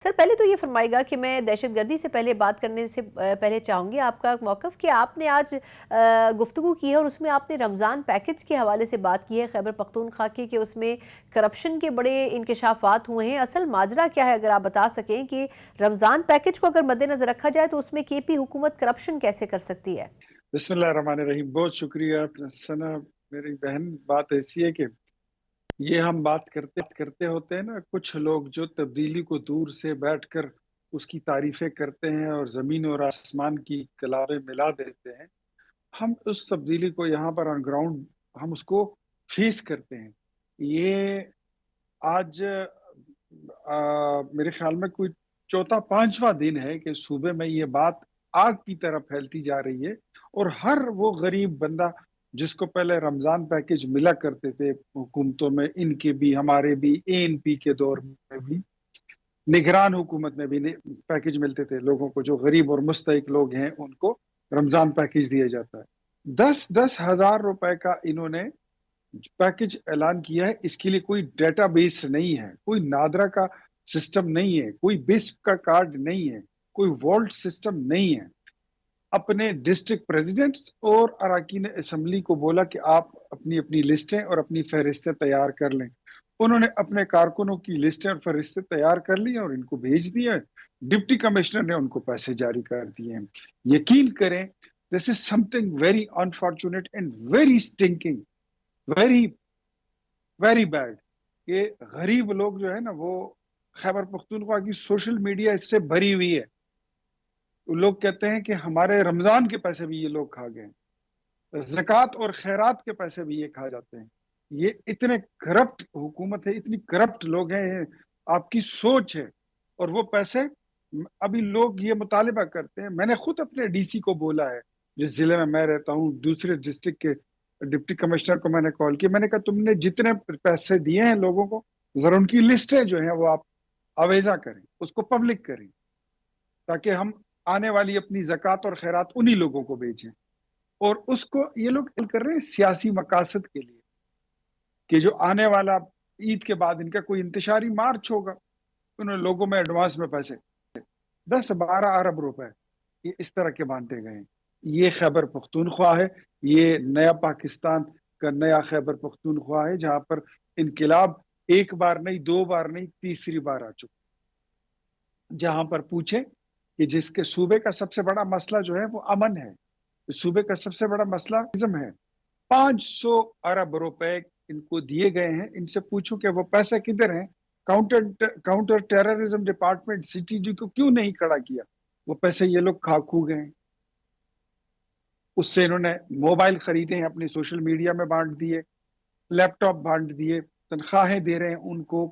سر پہلے تو یہ فرمائے گا کہ میں دہشت گردی سے پہلے بات کرنے سے پہلے چاہوں گی آپ کا موقف کہ آپ نے آج گفتگو کی ہے اور اس میں آپ نے رمضان پیکج کے حوالے سے بات کی ہے خیبر پختونخوا کی کہ اس میں کرپشن کے بڑے انکشافات ہوئے ہیں. اصل ماجرا کیا ہے اگر آپ بتا سکیں کہ رمضان پیکج کو اگر مد نظر رکھا جائے تو اس میں کے پی حکومت کرپشن کیسے کر سکتی ہے؟ بسم اللہ الرحمن الرحیم. بہت شکریہ سنا میری بہن. بات ایسی ہے کہ یہ ہم بات کرتے ہوتے ہیں نا، کچھ لوگ جو تبدیلی کو دور سے بیٹھ کر اس کی تعریفیں کرتے ہیں اور زمین اور آسمان کی کلابیں ملا دیتے ہیں. ہم اس تبدیلی کو یہاں پر آن گراؤنڈ ہم اس کو فیس کرتے ہیں. یہ آج میرے خیال میں کوئی چوتھا پانچواں دن ہے کہ صوبے میں یہ بات آگ کی طرح پھیلتی جا رہی ہے، اور ہر وہ غریب بندہ جس کو پہلے رمضان پیکج ملا کرتے تھے حکومتوں میں، ان کے بھی، ہمارے بھی، ANP کے دور میں بھی، نگران حکومت میں بھی پیکج ملتے تھے لوگوں کو. جو غریب اور مستحق لوگ ہیں ان کو رمضان پیکج دیا جاتا ہے. 10,000 روپے کا انہوں نے پیکج اعلان کیا ہے. اس کے لیے کوئی ڈیٹا بیس نہیں ہے، کوئی نادرا کا سسٹم نہیں ہے، کوئی بسپ کا کارڈ نہیں ہے، کوئی والٹ سسٹم نہیں ہے. اپنے ڈسٹرکٹ پریزیڈنٹس اور اراکین اسمبلی کو بولا کہ آپ اپنی اپنی لسٹیں اور اپنی فہرستیں تیار کر لیں. انہوں نے اپنے کارکنوں کی لسٹیں اور فہرستیں تیار کر لی اور ان کو بھیج دیا. ڈپٹی کمشنر نے ان کو پیسے جاری کر دیے ہیں. یقین کریں، this is something very unfortunate and very stinking, very very bad کہ غریب لوگ جو ہے نا، وہ خیبر پختونخوا کی سوشل میڈیا اس سے بھری ہوئی ہے. لوگ کہتے ہیں کہ ہمارے رمضان کے پیسے بھی یہ لوگ کھا گئے ہیں، زکوٰۃ اور خیرات کے پیسے بھی یہ کھا جاتے ہیں. یہ اتنے کرپٹ حکومت ہے، اتنی کرپٹ لوگ ہیں. یہ آپ کی سوچ ہے. اور وہ پیسے ابھی لوگ یہ مطالبہ کرتے ہیں. میں نے خود اپنے DC کو بولا ہے، جس ضلع میں میں رہتا ہوں، دوسرے ڈسٹرکٹ کے ڈپٹی کمشنر کو میں نے کال کیا. میں نے کہا تم نے جتنے پیسے دیے ہیں لوگوں کو، ذرا ان کی لسٹیں جو ہیں وہ آپ آویزہ کریں، اس کو پبلک کریں، تاکہ ہم آنے والی اپنی زکوٰۃ اور خیرات انہی لوگوں کو بھیجیں. اور اس کو یہ لوگ کر رہے ہیں سیاسی مقاصد کے لیے، کہ جو آنے والا عید کے بعد ان کا کوئی انتشاری مارچ ہوگا، انہوں نے لوگوں میں ایڈوانس میں پیسے 10-12 ارب روپے یہ اس طرح کے بانٹے گئے ہیں. یہ خیبر پختونخوا ہے. یہ نیا پاکستان کا نیا خیبر پختونخوا ہے، جہاں پر انقلاب ایک بار نہیں، دو بار نہیں، تیسری بار آ چکا. جہاں پر پوچھیں کہ جس کے صوبے کا سب سے بڑا مسئلہ جو ہے وہ امن ہے، صوبے کا سب سے بڑا مسئلہ ہے. 500 ارب روپے ان کو دیے گئے ہیں. ان سے پوچھو کہ وہ پیسے کدھر ہیں. کاؤنٹر ٹیررزم ڈپارٹمنٹ CTG کو کیوں نہیں کھڑا کیا؟ وہ پیسے یہ لوگ کھو گئے ہیں. اس سے انہوں نے موبائل خریدے ہیں، اپنی سوشل میڈیا میں بانٹ دیے، لیپ ٹاپ بانٹ دیے، تنخواہیں دے رہے ہیں ان کو،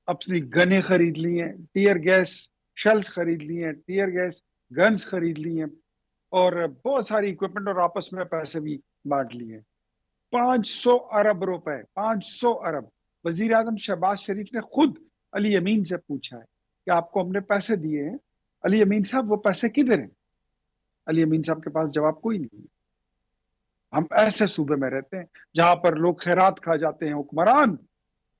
اپنی گنیں خرید لی ہیں، ٹیئر گیس شیلز خرید لی ہیں، ٹیئر گیس گنز خرید لی ہیں، اور بہت ساری اکوپمنٹ اور آپس میں پیسے بھی بانٹ لیے ہیں. 500 ارب روپے، 500 ارب. وزیر اعظم شہباز شریف نے خود علی امین سے پوچھا ہے کہ آپ کو ہم نے پیسے دیے ہیں، علی امین صاحب وہ پیسے کدھر ہیں؟ علی امین صاحب کے پاس جواب کوئی نہیں ہے. ہم ایسے صوبے میں رہتے ہیں جہاں پر لوگ خیرات کھا جاتے ہیں، حکمران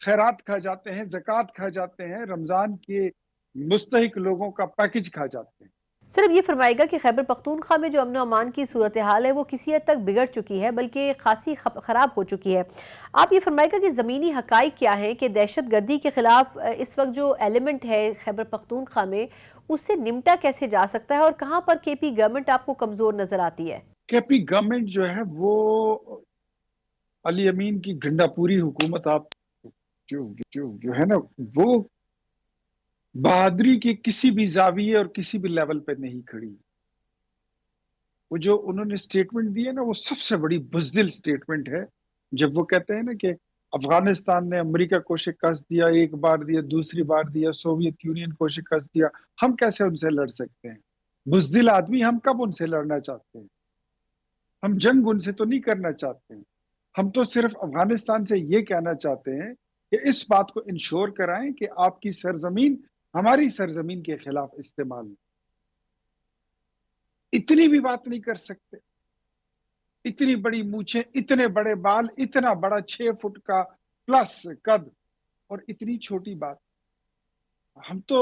خیرات کھا جاتے ہیں، زکوٰۃ کھا جاتے ہیں، رمضان کے مستحق لوگوں کا پیکج کھا جاتے ہیں. سر اب یہ فرمائے گا کہ خیبر پختونخوا میں جو امن و امان کی صورتحال ہے وہ کسی حد تک بگڑ چکی ہے، بلکہ خاصی خراب ہو چکی ہے. آپ یہ فرمائے گا کہ زمینی حقائق کیا ہیں کہ دہشت گردی کے خلاف اس وقت جو ایلیمنٹ ہے خیبر پختونخوا میں، اس سے نمٹا کیسے جا سکتا ہے، اور کہاں پر کے پی گورنمنٹ آپ کو کمزور نظر آتی ہے؟ کے پی گورنمنٹ جو ہے وہ علی امین کی گنڈا پوری حکومت، آپ جو ہے نا، وہ بہادری کے کسی بھی زاویے اور کسی بھی لیول پہ نہیں کھڑی. وہ جو انہوں نے سٹیٹمنٹ دی ہے نا، وہ سب سے بڑی بزدل سٹیٹمنٹ ہے. جب وہ کہتے ہیں نا کہ افغانستان نے امریکہ کو شکست دیا، ایک بار دیا، دوسری بار دیا، سوویت یونین کو شکست دیا، ہم کیسے ان سے لڑ سکتے ہیں؟ بزدل آدمی، ہم کب ان سے لڑنا چاہتے ہیں؟ ہم جنگ ان سے تو نہیں کرنا چاہتے ہیں. ہم تو صرف افغانستان سے یہ کہنا چاہتے ہیں کہ اس بات کو انشور کرائیں کہ آپ کی سرزمین ہماری سرزمین کے خلاف استعمال ہو. اتنی بھی بات نہیں کر سکتے. اتنی بڑی مونچھیں، اتنے بڑے بال، اتنا بڑا 6 فٹ کا پلس قد، اور اتنی چھوٹی بات. ہم تو